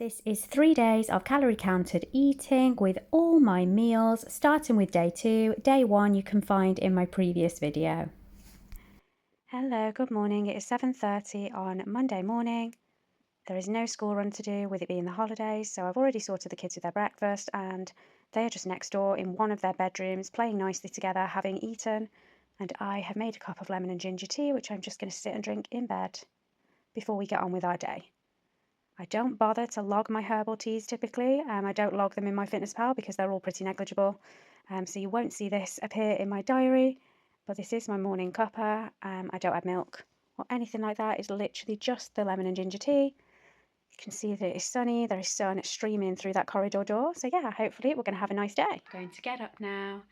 This is 3 days of calorie counted eating with all my meals, starting with day 2. Day 1 you can find in my previous video. Hello, good morning. It is 7:30 on Monday morning. There is no school run to do with it being the holidays, so I've already sorted the kids with their breakfast and they are just next door in one of their bedrooms playing nicely together, having eaten, and I have made a cup of lemon and ginger tea, which I'm just going to sit and drink in bed before we get on with our day. I don't bother to log my herbal teas typically. I don't log them in MyFitnessPal because they're all pretty negligible. So you won't see this appear in my diary, but this is my morning cuppa. I don't add milk or anything like that. It's literally just the lemon and ginger tea. You can see that it is sunny. There is sun streaming through that corridor door. So yeah, hopefully we're going to have a nice day. I'm going to get up now,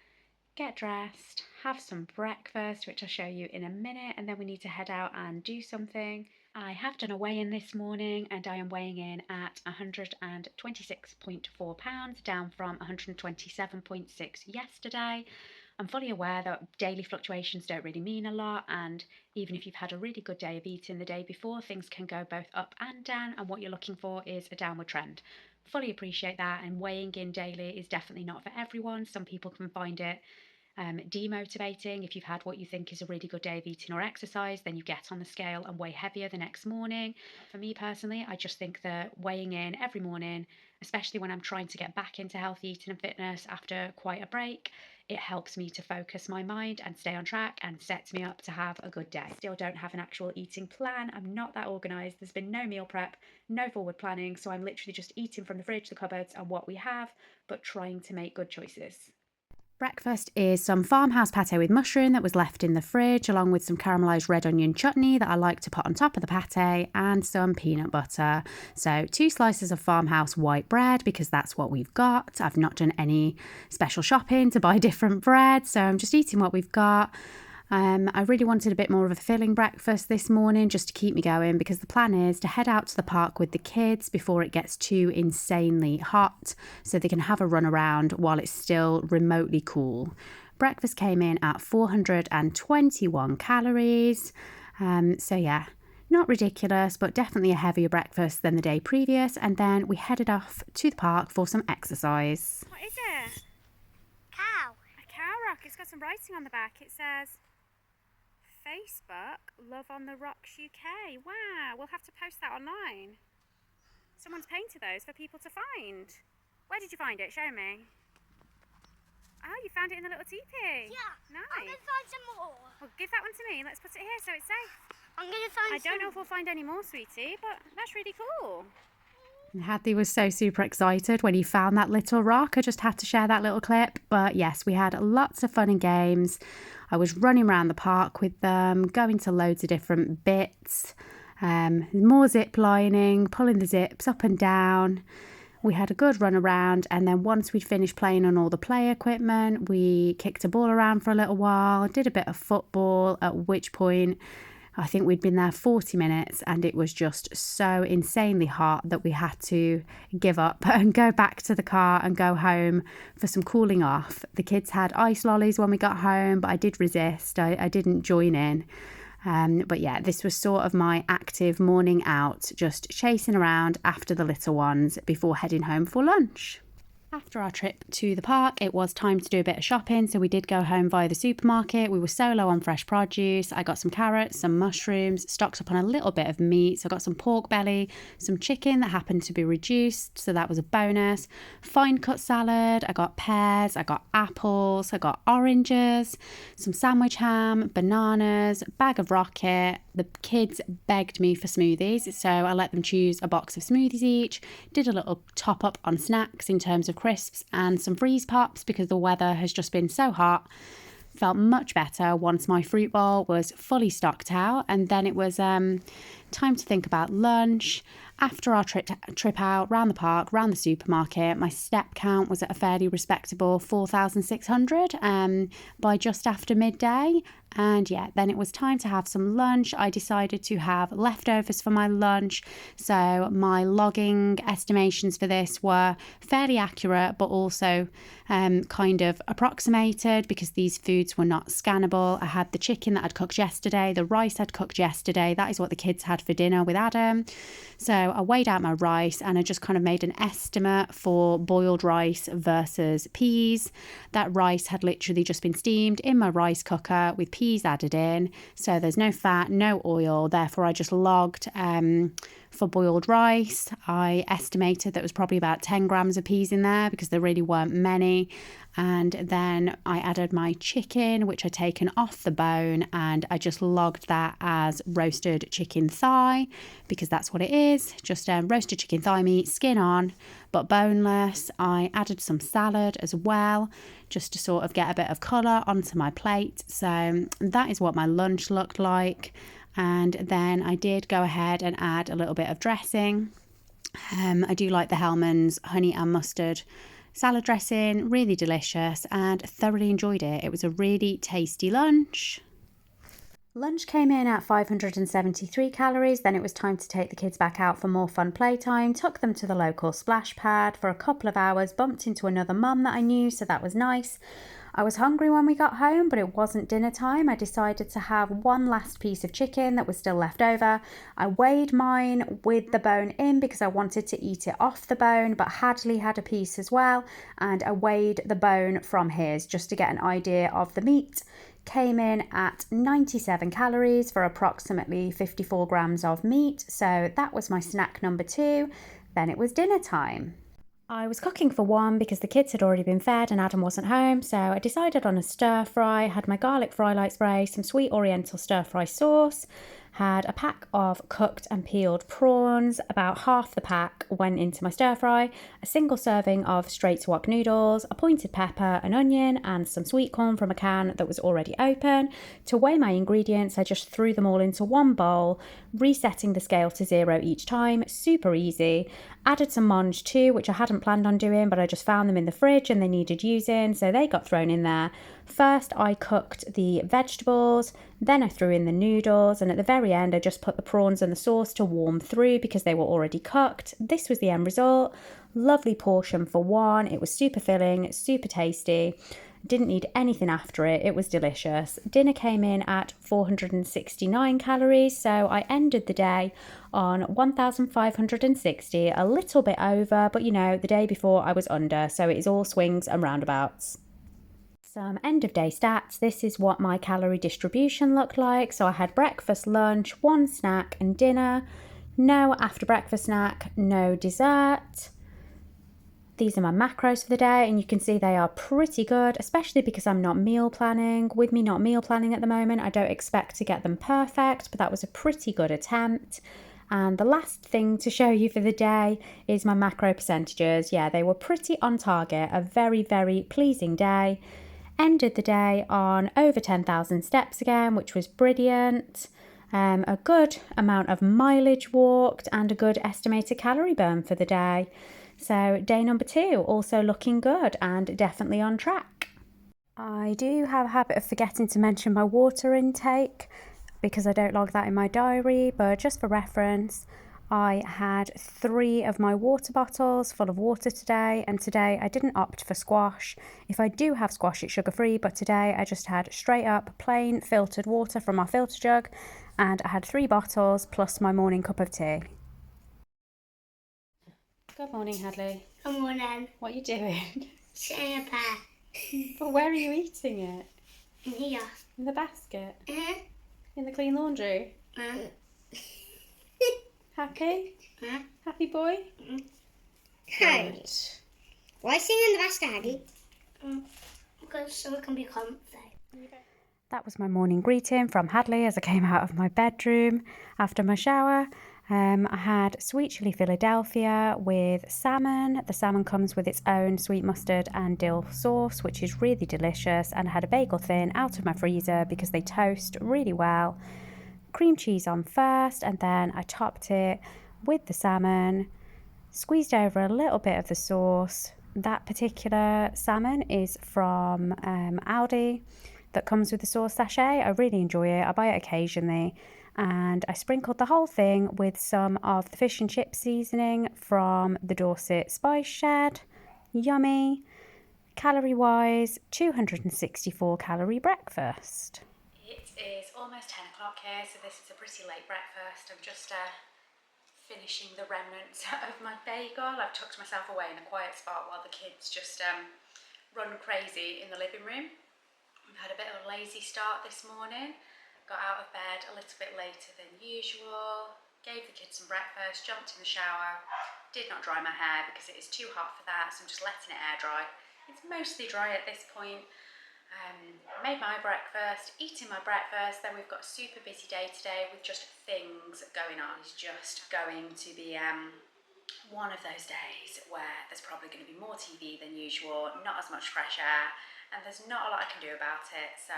get dressed, have some breakfast, which I'll show you in a minute, and then we need to head out and do something. I have done a weigh-in this morning and I am weighing in at 126.4 pounds, down from 127.6 yesterday. I'm fully aware that daily fluctuations don't really mean a lot, and even if you've had a really good day of eating the day before, things can go both up and down, and what you're looking for is a downward trend. Fully appreciate that, and weighing in daily is definitely not for everyone. Some people can find it demotivating. If you've had what you think is a really good day of eating or exercise, then you get on the scale and weigh heavier the next morning. For me personally, I just think that weighing in every morning, especially when I'm trying to get back into healthy eating and fitness after quite a break, it helps me to focus my mind and stay on track and sets me up to have a good day. Still don't have an actual eating plan. I'm not that organised. There's been no meal prep, no forward planning, so I'm literally just eating from the fridge, the cupboards and what we have, but trying to make good choices. Breakfast is some farmhouse pate with mushroom that was left in the fridge, along with some caramelised red onion chutney that I like to put on top of the pate, and some peanut butter. So 2 slices of farmhouse white bread because that's what we've got. I've not done any special shopping to buy different bread, so I'm just eating what we've got. I really wanted a bit more of a filling breakfast this morning just to keep me going, because the plan is to head out to the park with the kids before it gets too insanely hot so they can have a run around while it's still remotely cool. Breakfast came in at 421 calories. So yeah, not ridiculous, but definitely a heavier breakfast than the day previous. And then we headed off to the park for some exercise. What is it? Cow. A cow rock. It's got some writing on the back. It says Facebook, Love on the Rocks UK. Wow, we'll have to post that online. Someone's painted those for people to find. Where did you find it? Show me. Oh, you found it in the little teepee. Yeah. Nice. I'm going to find some more. Well, give that one to me. Let's put it here so it's safe. I'm going to find I don't know if we'll find any more, sweetie, but that's really cool. Hadley was so super excited when he found that little rock. I just had to share that little clip. But yes, we had lots of fun and games. I was running around the park with them, going to loads of different bits, more zip lining, pulling the zips up and down. We had a good run around, and then once we'd finished playing on all the play equipment, we kicked a ball around for a little while, did a bit of football, at which point I think we'd been there 40 minutes and it was just so insanely hot that we had to give up and go back to the car and go home for some cooling off. The kids had ice lollies when we got home, but I did resist. I didn't join in. But yeah, this was sort of my active morning out, just chasing around after the little ones before heading home for lunch. After our trip to the park, it was time to do a bit of shopping, so we did go home via the supermarket. We were so low on fresh produce. I got some carrots, some mushrooms, stocked up on a little bit of meat. So I got some pork belly, some chicken that happened to be reduced, so that was a bonus. Fine cut salad, I got pears, I got apples, I got oranges, some sandwich ham, bananas, bag of rocket. The kids begged me for smoothies, so I let them choose a box of smoothies each. Did a little top up on snacks in terms of crisps and some freeze pops because the weather has just been so hot. Felt much better once my fruit bowl was fully stocked out, and then it was time to think about lunch. After our trip out round the park, round the supermarket, my step count was at a fairly respectable 4,600 by just after midday. And yeah, then it was time to have some lunch. I decided to have leftovers for my lunch. So my logging estimations for this were fairly accurate, but also kind of approximated because these foods were not scannable. I had the chicken that I'd cooked yesterday, the rice I'd cooked yesterday. That is what the kids had for dinner with Adam. So I weighed out my rice and I just kind of made an estimate for boiled rice versus peas. That rice had literally just been steamed in my rice cooker with peas added in. So there's no fat, no oil. Therefore, I just logged for boiled rice. I estimated that was probably about 10 grams of peas in there because there really weren't many. And then I added my chicken, which I'd taken off the bone, and I just logged that as roasted chicken thigh because that's what it is, just roasted chicken thigh meat, skin on, but boneless. I added some salad as well, just to sort of get a bit of colour onto my plate. So that is what my lunch looked like. And then I did go ahead and add a little bit of dressing. I do like the Hellmann's honey and mustard salad dressing, really delicious, and thoroughly enjoyed it. It was a really tasty lunch. Lunch came in at 573 calories. Then it was time to take the kids back out for more fun playtime. Took them to the local splash pad for a couple of hours, bumped into another mum that I knew, so that was nice. I was hungry when we got home, but it wasn't dinner time. I decided to have one last piece of chicken that was still left over. I weighed mine with the bone in because I wanted to eat it off the bone, but Hadley had a piece as well, and I weighed the bone from his just to get an idea of the meat. Came in at 97 calories for approximately 54 grams of meat. So that was my snack number 2. Then it was dinner time. I was cooking for one because the kids had already been fed and Adam wasn't home, so I decided on a stir fry. Had my garlic fry light spray, some sweet oriental stir fry sauce, had a pack of cooked and peeled prawns. About half the pack went into my stir fry, a single serving of straight to wok noodles, a pointed pepper, an onion, and some sweet corn from a can that was already open. To weigh my ingredients, I just threw them all into one bowl, resetting the scale to 0 each time. Super easy. Added some mange too, which I hadn't planned on doing, but I just found them in the fridge and they needed using, so they got thrown in there. First, I cooked the vegetables, then I threw in the noodles, and at the very end, I just put the prawns and the sauce to warm through because they were already cooked. This was the end result. Lovely portion for one. It was super filling, super tasty. Didn't need anything after it. It was delicious. Dinner came in at 469 calories, so I ended the day on 1,560, a little bit over, but you know, the day before I was under, so it is all swings and roundabouts. Some end of day stats. This is what my calorie distribution looked like. So I had breakfast, lunch, one snack and dinner. No after breakfast snack, no dessert. These are my macros for the day, and you can see they are pretty good, especially because I'm not meal planning. With me not meal planning at the moment, I don't expect to get them perfect, but that was a pretty good attempt. And the last thing to show you for the day is my macro percentages. Yeah, they were pretty on target. A very, very pleasing day. Ended the day on over 10,000 steps again, which was brilliant. A good amount of mileage walked and a good estimated calorie burn for the day. So day number 2, also looking good and definitely on track. I do have a habit of forgetting to mention my water intake because I don't log that in my diary, but just for reference, I had 3 of my water bottles full of water today, and today I didn't opt for squash. If I do have squash, it's sugar-free, but today I just had straight up plain filtered water from our filter jug, and I had 3 bottles plus my morning cup of tea. Good morning, Hadley. Good morning. What are you doing? Sitting in a bed. But where are you eating it? In here. In the basket? Uh-huh. In the clean laundry? Happy? Happy boy? Hey. Good. Why sing in the basket, Aggie? Because so it can be comfy. That was my morning greeting from Hadley as I came out of my bedroom after my shower. I had sweet chili Philadelphia with salmon. The salmon comes with its own sweet mustard and dill sauce, which is really delicious. And I had a bagel thin out of my freezer because they toast really well. Cream cheese on first, and then I topped it with the salmon, squeezed over a little bit of the sauce. That particular salmon is from Aldi. that comes with the sauce sachet. I really enjoy it. I buy it occasionally. And I sprinkled the whole thing with some of the fish and chip seasoning from the Dorset Spice Shed. Yummy. Calorie-wise, 264 calorie breakfast. It is almost 10 o'clock here, so this is a pretty late breakfast. I'm just finishing the remnants of my bagel. I've tucked myself away in a quiet spot while the kids just run crazy in the living room. I've had a bit of a lazy start this morning. Got out of bed a little bit later than usual, gave the kids some breakfast, jumped in the shower, did not dry my hair because it is too hot for that, so I'm just letting it air dry. It's mostly dry at this point. Made my breakfast, eating my breakfast, then we've got a super busy day today with just things going on. It's just going to be one of those days where there's probably going to be more TV than usual, not as much fresh air, and there's not a lot I can do about it, so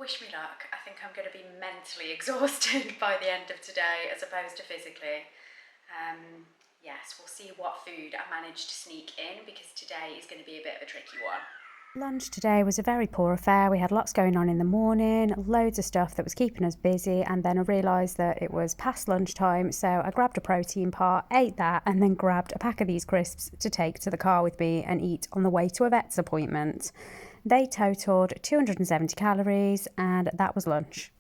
wish me luck. I think I'm going to be mentally exhausted by the end of today as opposed to physically. Yes, we'll see what food I manage to sneak in because today is going to be a bit of a tricky one. Lunch today was a very poor affair. We had lots going on in the morning, loads of stuff that was keeping us busy, and then I realised that it was past lunchtime, so I grabbed a protein bar, ate that, and then grabbed a pack of these crisps to take to the car with me and eat on the way to a vet's appointment. They totalled 270 calories, and that was lunch.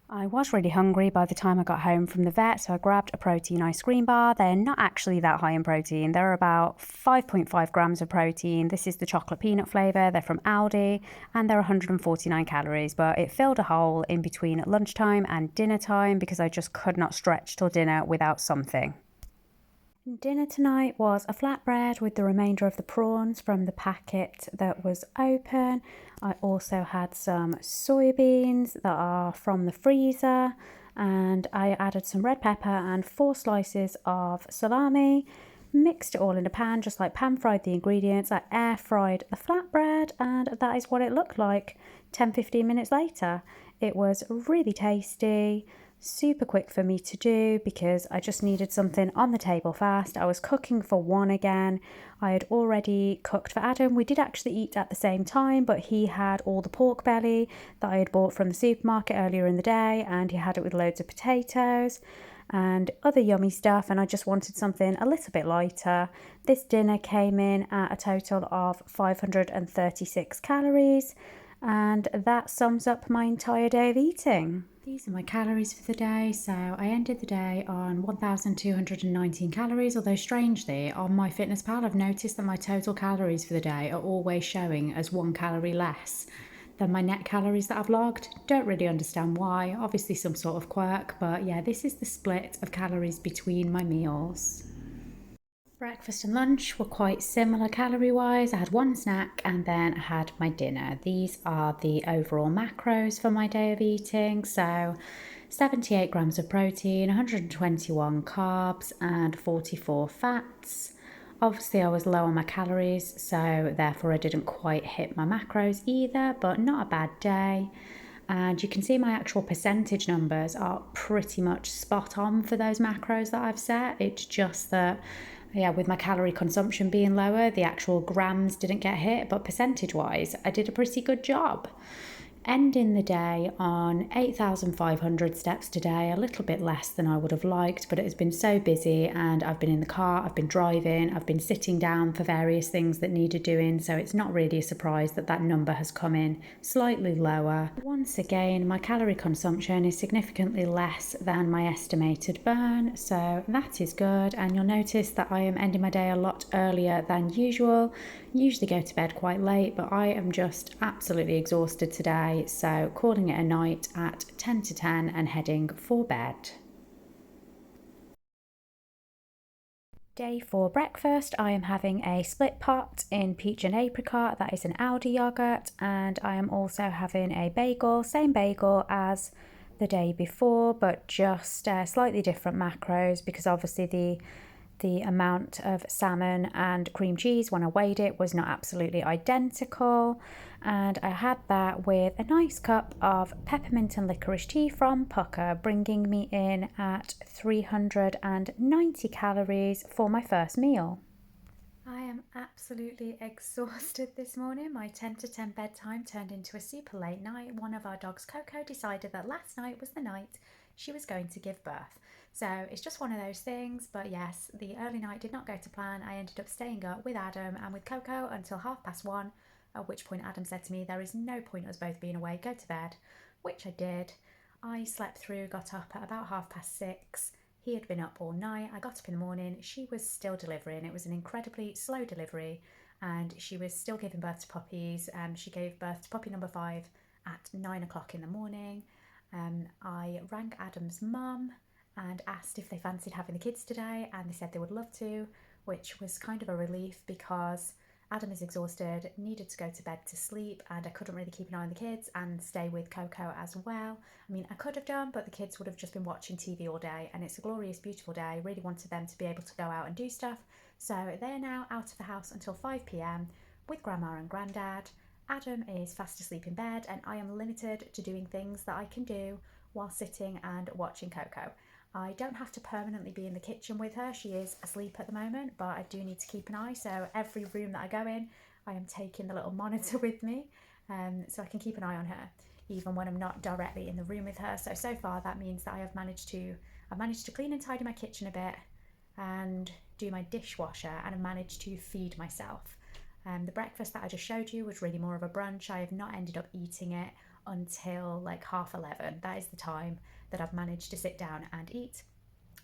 I was really hungry by the time I got home from the vet, so I grabbed a protein ice cream bar. They're not actually that high in protein. They're about 5.5 grams of protein. This is the chocolate peanut flavour. They're from Aldi, and they're 149 calories, but it filled a hole in between lunchtime and dinner time because I just could not stretch till dinner without something. Dinner tonight was a flatbread with the remainder of the prawns from the packet that was open. I also had some soybeans that are from the freezer, and I added some red pepper and 4 slices of salami. Mixed it all in a pan, just like pan fried the ingredients. I air fried the flatbread, and that is what it looked like 10-15 minutes later. It was really tasty. Super quick for me to do because I just needed something on the table fast. I was cooking for one again. I had already cooked for Adam. We did actually eat at the same time, but he had all the pork belly that I had bought from the supermarket earlier in the day, and he had it with loads of potatoes and other yummy stuff, and I just wanted something a little bit lighter. This dinner came in at a total of 536 calories, and that sums up my entire day of eating. These are my calories for the day. So I ended the day on 1,219 calories, although strangely on MyFitnessPal I've noticed that my total calories for the day are always showing as 1 calorie less than my net calories that I've logged. Don't really understand why, obviously some sort of quirk, but yeah, this is the split of calories between my meals. Breakfast and lunch were quite similar calorie-wise. I had one snack and then I had my dinner. These are the overall macros for my day of eating. So 78 grams of protein, 121 carbs and 44 fats. Obviously I was low on my calories, so therefore I didn't quite hit my macros either, but not a bad day. And you can see my actual percentage numbers are pretty much spot on for those macros that I've set. It's just that, yeah, with my calorie consumption being lower, the actual grams didn't get hit, but percentage wise, I did a pretty good job. Ending the day on 8,500 steps today, a little bit less than I would have liked, but it has been so busy and I've been in the car, I've been driving, I've been sitting down for various things that needed doing, so it's not really a surprise that that number has come in slightly lower. Once again, my calorie consumption is significantly less than my estimated burn, so that is good, and you'll notice that I am ending my day a lot earlier than usual. Usually go to bed quite late, but I am just absolutely exhausted today, so calling it a night at 10 to 10 and heading for bed. Day for breakfast, I am having a split pot in peach and apricot. That is an Aldi yogurt, and I am also having a bagel, same bagel as the day before, but just slightly different macros because obviously the amount of salmon and cream cheese when I weighed it was not absolutely identical, and I had that with a nice cup of peppermint and licorice tea from Pucker, bringing me in at 390 calories for my first meal. I am absolutely exhausted this morning. My 10 to 10 bedtime turned into a super late night. One of our dogs, Coco, decided that last night was the night she was going to give birth. So it's just one of those things. But yes, the early night did not go to plan. I ended up staying up with Adam and with Coco until 1:30, at which point Adam said to me, there is no point us both being awake, go to bed, which I did. I slept through, got up at about 6:30. He had been up all night. I got up in the morning. She was still delivering. It was an incredibly slow delivery and she was still giving birth to puppies. She gave birth to puppy number 5 at 9 o'clock in the morning. I rang Adam's mum and asked if they fancied having the kids today, and they said they would love to, which was kind of a relief because Adam is exhausted, needed to go to bed to sleep, and I couldn't really keep an eye on the kids and stay with Coco as well. I mean, I could have done, but the kids would have just been watching TV all day, and it's a glorious, beautiful day. I really wanted them to be able to go out and do stuff. So they're now out of the house until 5 p.m. with Grandma and Grandad. Adam is fast asleep in bed, and I am limited to doing things that I can do while sitting and watching Coco. I don't have to permanently be in the kitchen with her. She is asleep at the moment, but I do need to keep an eye. So every room that I go in, I am taking the little monitor with me, so I can keep an eye on her, even when I'm not directly in the room with her. So far that means that I've managed to clean and tidy my kitchen a bit and do my dishwasher, and I've managed to feed myself. The breakfast that I just showed you was really more of a brunch. I have not ended up eating it until like 11:30. That is the time that I've managed to sit down and eat.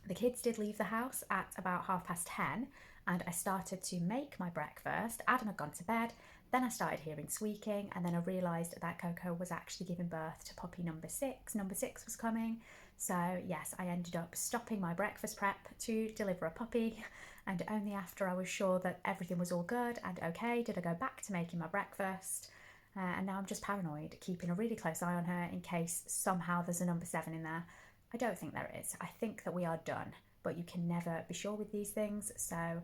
The kids did leave the house at about 10:30, and I started to make my breakfast. Adam had gone to bed, then I started hearing squeaking, and then I realised that Coco was actually giving birth to puppy number 6. Number 6 was coming, so yes, I ended up stopping my breakfast prep to deliver a puppy, and only after I was sure that everything was all good and okay did I go back to making my breakfast. And now I'm just paranoid, keeping a really close eye on her in case somehow there's a number 7 in there. I don't think there is. I think that we are done, but you can never be sure with these things. So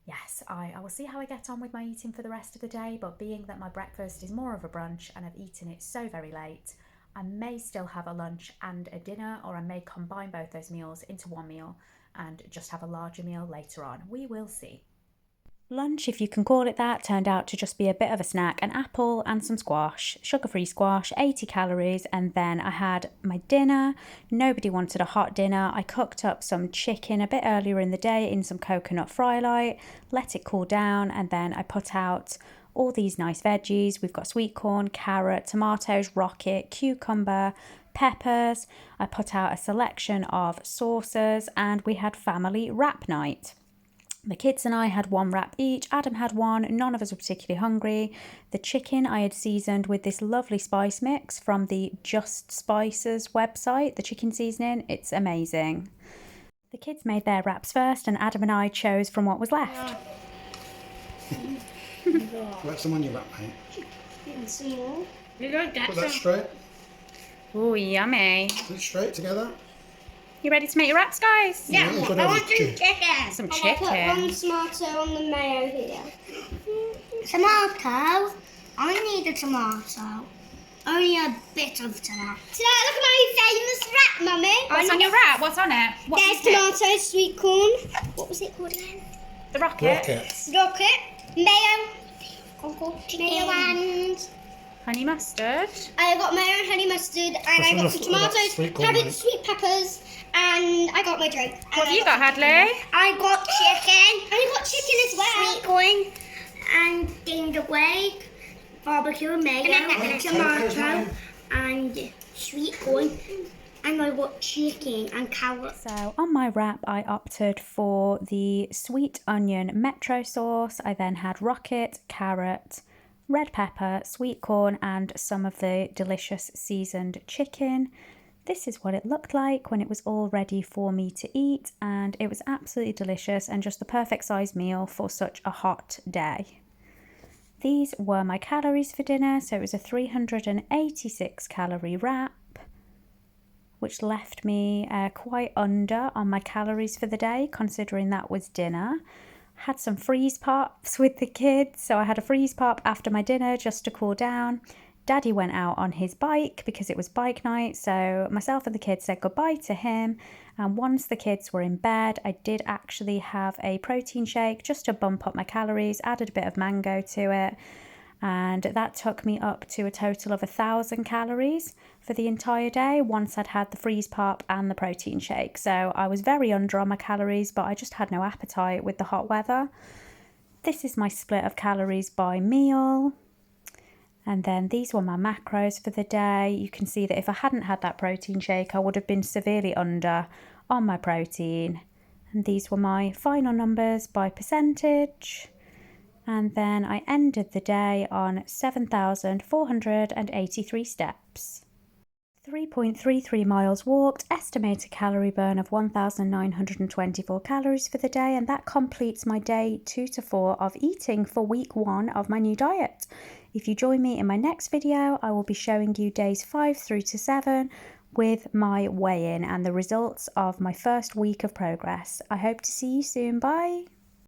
yes, I will see how I get on with my eating for the rest of the day, but being that my breakfast is more of a brunch and I've eaten it so very late, I may still have a lunch and a dinner, or I may combine both those meals into one meal and just have a larger meal later on. We will see. Lunch, if you can call it that, turned out to just be a bit of a snack, an apple and some squash, sugar-free squash, 80 calories, and then I had my dinner. Nobody wanted a hot dinner. I cooked up some chicken a bit earlier in the day in some coconut fry light, let it cool down, and then I put out all these nice veggies. We've got sweet corn, carrot, tomatoes, rocket, cucumber, peppers. I put out a selection of sauces, and we had family wrap night. The kids and I had one wrap each. Adam had one. None of us were particularly hungry. The chicken I had seasoned with this lovely spice mix from the Just Spices website, the chicken seasoning. It's amazing. The kids made their wraps first, and Adam and I chose from what was left. Wrap some on your wrap, mate. You don't get Put that straight. Oh, yummy. Put it straight together. You ready to make your wraps, guys? Yeah, you've got I to want have some chicken. chicken. Some And I put one chicken. tomato on the mayo here. Tomato? I need a tomato. Only a bit of tomato. Look at my famous wrap, Mummy. What's on your wrap? What's on it? There's tomato, sweet corn. What was it called again? The rocket. Rockets. Rocket, mayo, mayo and... Honey mustard. I got mayo and honey mustard, and That's I got enough some of that tomatoes, sweet corn, cabbage, mate. sweet peppers, and I got my drink. What have you got, Hadley? I got chicken. I got chicken as well. Sweet corn and gingerbread, barbecue, mayo, tomato, and sweet corn. And I got chicken and carrots. So on my wrap, I opted for the sweet onion metro sauce. I then had rocket, carrot, red pepper, sweet corn, and some of the delicious seasoned chicken. This is what it looked like when it was all ready for me to eat, and it was absolutely delicious and just the perfect size meal for such a hot day. These were my calories for dinner, so it was a 386 calorie wrap, which left me quite under on my calories for the day, considering that was dinner. Had some freeze pops with the kids, so I had a freeze pop after my dinner just to cool down. Daddy went out on his bike because it was bike night, so myself and the kids said goodbye to him, And once the kids were in bed, I did actually have a protein shake just to bump up my calories, added a bit of mango to it, and that took me up to a total of 1,000 calories for the entire day once I'd had the freeze pop and the protein shake. So I was very under on my calories, but I just had no appetite with the hot weather. This is my split of calories by meal. And then these were my macros for the day. You can see that if I hadn't had that protein shake, I would have been severely under on my protein. And these were my final numbers by percentage. And then I ended the day on 7,483 steps. 3.33 miles walked, estimated calorie burn of 1,924 calories for the day, and that completes my day 2 to 4 of eating for week 1 of my new diet. If you join me in my next video, I will be showing you days 5 through to 7 with my weigh-in and the results of my first week of progress. I hope to see you soon. Bye!